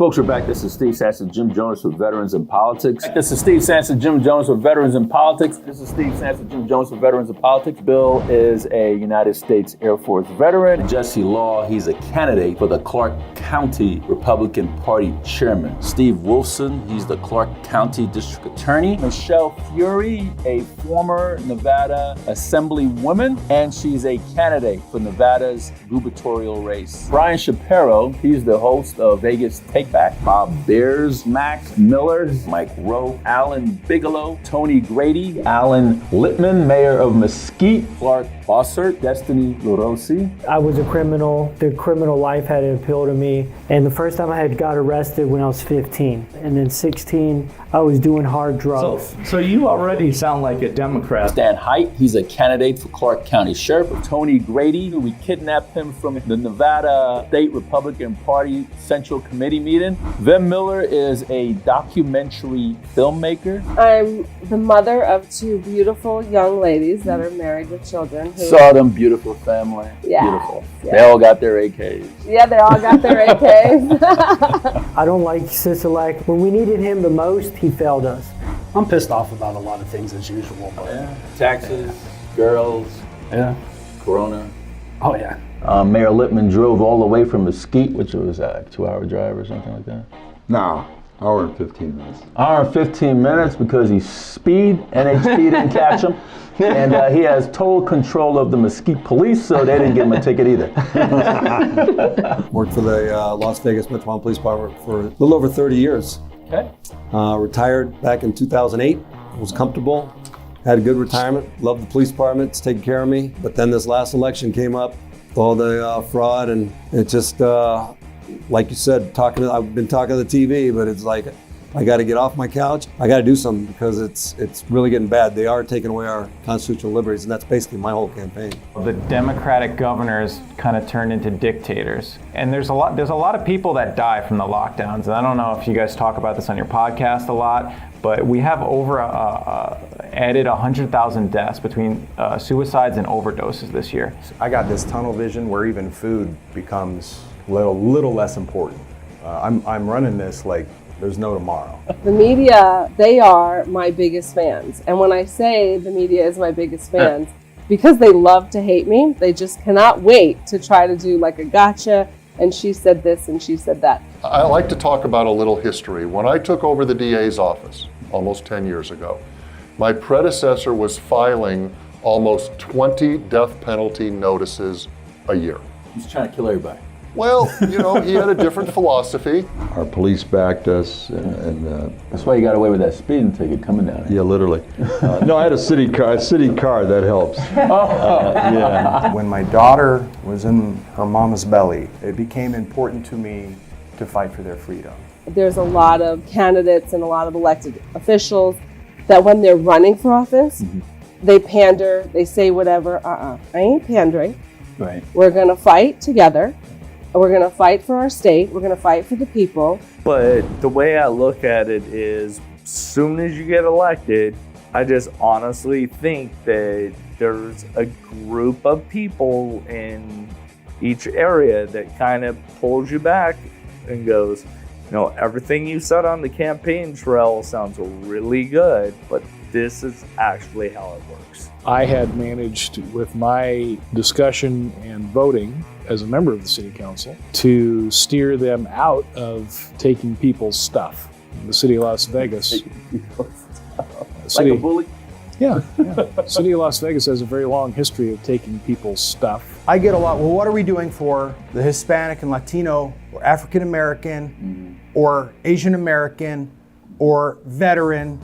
Folks, we're back. This is Steve Sanson, Jim Jonas with Veterans in Politics. This is Steve Sanson, Jim Jonas with Veterans in Politics. This is Steve Sanson, Jim Jonas with Veterans in Politics. Bill is a United States Air Force veteran. Jesse Law, he's a candidate for the Clark County Republican Party chairman. Steve Wolfson, he's the Clark County District Attorney. Michelle Fiore, a former Nevada Assemblywoman, and she's a candidate for Nevada's gubernatorial race. Brian Shapiro, he's the host of Vegas Take Back. Bob Beers, Mac Miller, Mike Rowe, Allan Bigelow, Tony Grady, Allan Litman, mayor of Mesquite, Clark Bossert, Destiny Larosse. I was a criminal. The criminal life had an appeal to me. And the first time I had got arrested when I was 15. And then 16, I was doing hard drugs. So you already sound like a Democrat. Stan Hite, he's a candidate for Clark County Sheriff. Tony Grady, we kidnapped him from the Nevada State Republican Party Central Committee meeting. Vem Miller is a documentary filmmaker. I'm the mother of two beautiful young ladies that are married with children. Saw them, beautiful family. Yeah. Beautiful. Yeah. They all got their AKs. Yeah, they all got their AKs. I don't like Sisolak. When we needed him the most, he failed us. I'm pissed off about a lot of things as usual. But Taxes, girls, yeah. Corona. Oh yeah. Mayor Litman drove all the way from Mesquite, which was a 2-hour drive or something like that. No, hour and 15 minutes. Hour and 15 minutes because he speed, NHP didn't catch him. And he has total control of the Mesquite police, so they didn't give him a ticket either. Worked for the Las Vegas Metropolitan Police Department for a little over 30 years. Okay. Retired back in 2008, was comfortable, had a good retirement, loved the police department, it's taking care of me. But then this last election came up, all the fraud, and it just, like you said, I've been talking to the TV, but it's like, I got to get off my couch. I got to do something because it's really getting bad. They are taking away our constitutional liberties, and that's basically my whole campaign. The Democratic governors kind of turned into dictators, and there's a lot of people that die from the lockdowns. And I don't know if you guys talk about this on your podcast a lot, but we have added 100,000 deaths between suicides and overdoses this year. I got this tunnel vision where even food becomes a little less important. I'm running this like there's no tomorrow. The media, they are my biggest fans. And when I say the media is my biggest fans, because they love to hate me, they just cannot wait to try to do like a gotcha, and she said this and she said that. I like to talk about a little history. When I took over the DA's office almost 10 years ago, my predecessor was filing almost 20 death penalty notices a year. He's trying to kill everybody. Well, he had a different philosophy. Our police backed us, and That's why you got away with that speeding ticket coming down here. yeah, literally. No, I had a city car, that helps. Yeah. When my daughter was in her mama's belly, it became important to me to fight for their freedom. There's a lot of candidates and a lot of elected officials that when they're running for office, they pander, they say whatever. I ain't pandering. Right. We're gonna fight together. We're going to fight for our state. We're going to fight for the people. But the way I look at it is, soon as you get elected, I just honestly think that there's a group of people in each area that kind of pulls you back and goes, everything you said on the campaign trail sounds really good, but this is actually how it works. I had managed with my discussion and voting as a member of the city council to steer them out of taking people's stuff. The city of Las Vegas. Like a bully? Yeah. City of Las Vegas has a very long history of taking people's stuff. I get a lot, well, what are we doing for the Hispanic and Latino or African American or Asian American or veteran?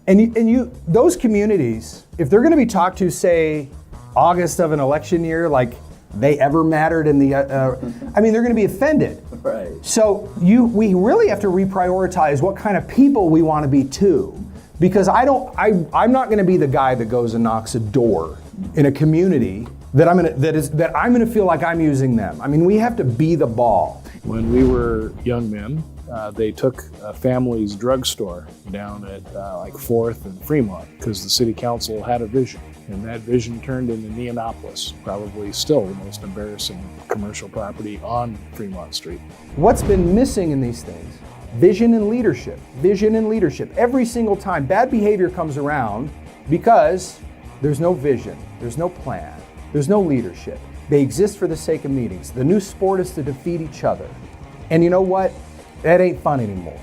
And those communities, if they're going to be talked to, say, August of an election year, like they ever mattered in the, they're going to be offended. Right. So we really have to reprioritize what kind of people we want to be too. Because I'm not going to be the guy that goes and knocks a door in a community that I'm going to feel like I'm using them. We have to be the ball. When we were young men, they took a family's drugstore down at like 4th and Fremont because the city council had a vision. And that vision turned into Neonopolis, probably still the most embarrassing commercial property on Fremont Street. What's been missing in these things? Vision and leadership. Vision and leadership. Every single time bad behavior comes around because there's no vision, there's no plan, there's no leadership. They exist for the sake of meetings. The new sport is to defeat each other. And you know what? That ain't fun anymore.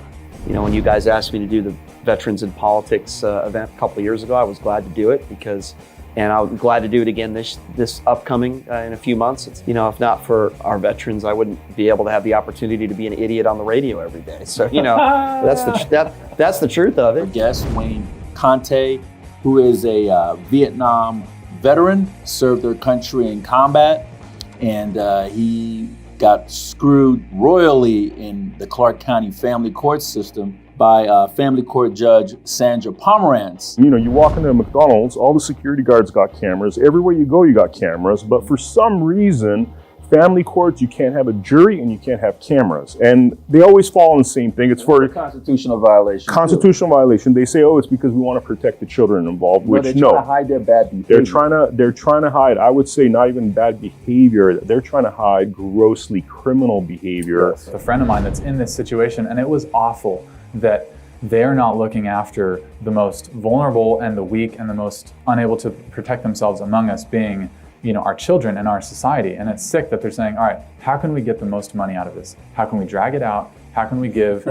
You know, when you guys asked me to do the Veterans in Politics event a couple of years ago, I was glad to do it and I'm glad to do it again this upcoming in a few months. It's, you know, if not for our veterans, I wouldn't be able to have the opportunity to be an idiot on the radio every day. So, you know, that's the truth of it. Guest Wayne Conte, who is a Vietnam veteran, served their country in combat, and he got screwed royally in the Clark County family court system by family court judge Sandra Pomerantz. You know, you walk into a McDonald's, all the security guards got cameras. Everywhere you go, you got cameras. But for some reason, family courts, you can't have a jury and you can't have cameras. And they always fall on the same thing. It's for a constitutional violation. Constitutional violation. They say, oh, it's because we want to protect the children involved, which they're trying to hide their bad behavior. They're trying to hide, I would say, not even bad behavior. They're trying to hide grossly criminal behavior. Yes. A friend of mine that's in this situation, and it was awful that they're not looking after the most vulnerable and the weak and the most unable to protect themselves among us being, you know, our children and our society. And it's sick that they're saying, all right, how can we get the most money out of this? How can we drag it out? How can we give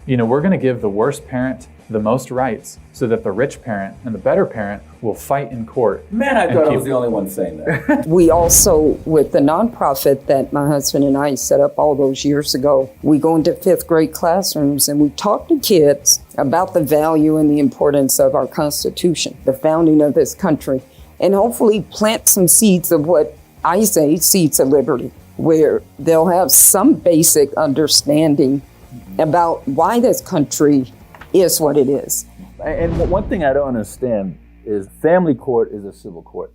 we're going to give the worst parent the most rights so that the rich parent and the better parent will fight in court. Man, I thought I was the only one saying that. We also, with the nonprofit that my husband and I set up all those years ago, we go into 5th grade classrooms and we talk to kids about the value and the importance of our Constitution, the founding of this country, and hopefully plant some seeds of what I say, seeds of liberty, where they'll have some basic understanding about why this country is what it is. And one thing I don't understand is family court is a civil court.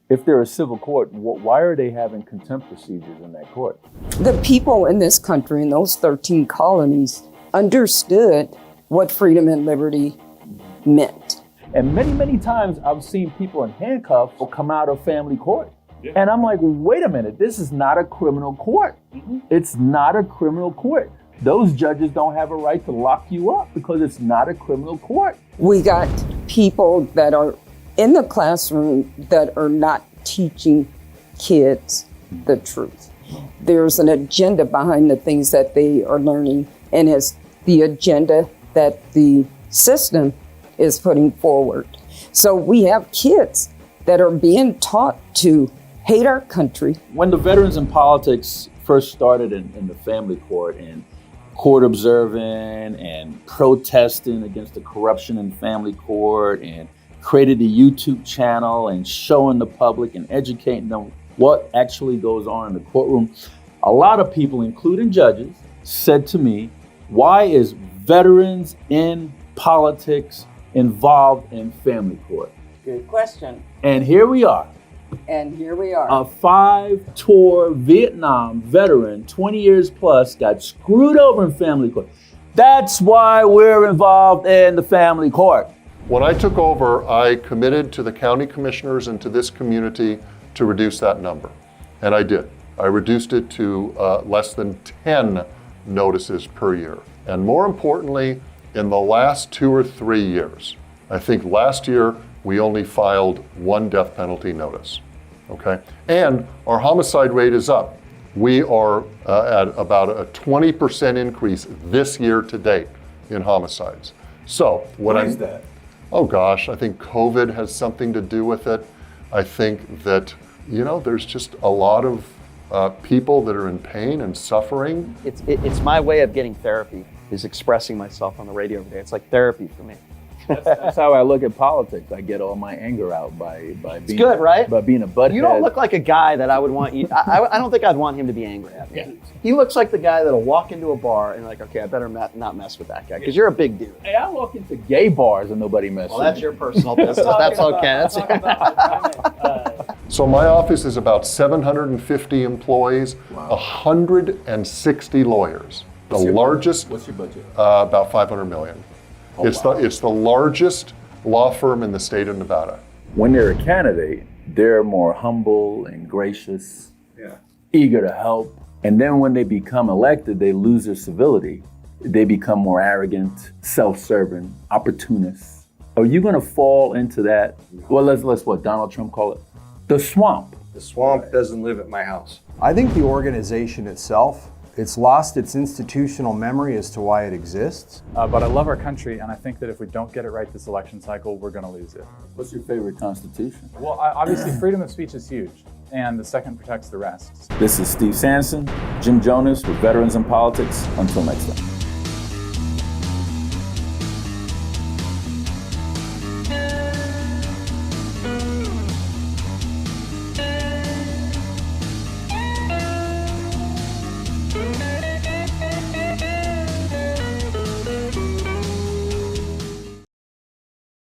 If they're a civil court, why are they having contempt procedures in that court? The people in this country, in those 13 colonies, understood what freedom and liberty meant. And many, many times I've seen people in handcuffs come out of family court. Yeah. And I'm like, wait a minute, this is not a criminal court. Mm-hmm. It's not a criminal court. Those judges don't have a right to lock you up because it's not a criminal court. We got people that are in the classroom that are not teaching kids the truth. There's an agenda behind the things that they are learning, and it's the agenda that the system is putting forward. So we have kids that are being taught to hate our country. When the Veterans in Politics first started in the family court and court observing and protesting against the corruption in family court and created a YouTube channel and showing the public and educating them what actually goes on in the courtroom, a lot of people, including judges, said to me, why is Veterans in Politics involved in family court? Good question. And here we are. And here we are. A 5-tour Vietnam veteran, 20 years plus, got screwed over in family court. That's why we're involved in the family court. When I took over, I committed to the county commissioners and to this community to reduce that number. And I did. I reduced it to less than 10 notices per year. And more importantly, in the last 2 or 3 years, I think last year we only filed 1 death penalty notice, okay? And our homicide rate is up. We are at about a 20% increase this year to date in homicides. So why is that? Oh gosh, I think COVID has something to do with it. I think that, you know, there's just a lot of people that are in pain and suffering. It's my way of getting therapy, is expressing myself on the radio every day. It's like therapy for me. That's how I look at politics. I get all my anger out by being, it's good, right? By being a butthead. You don't look like a guy that I would want you. I don't think I'd want him to be angry at me. Yeah. He looks like the guy that'll walk into a bar and like, okay, I better not mess with that guy because you're a big dude. Hey, I walk into gay bars and nobody messes. Well, that's your personal business. That's okay. So my office is about 750 employees, 160 lawyers. The largest. What's your budget? About 500 million. It's the largest law firm in the state of Nevada. When they're a candidate, they're more humble and gracious, eager to help. And then when they become elected, they lose their civility. They become more arrogant, self-serving, opportunists. Are you going to fall into that? Well, let's what Donald Trump call it, the swamp. The swamp doesn't live at my house. I think the organization itself, it's lost its institutional memory as to why it exists. But I love our country, and I think that if we don't get it right this election cycle, we're going to lose it. What's your favorite constitution? Well, obviously, freedom of speech is huge, and the second protects the rest. This is Steve Sanson, Jim Jonas with Veterans in Politics. Until next time.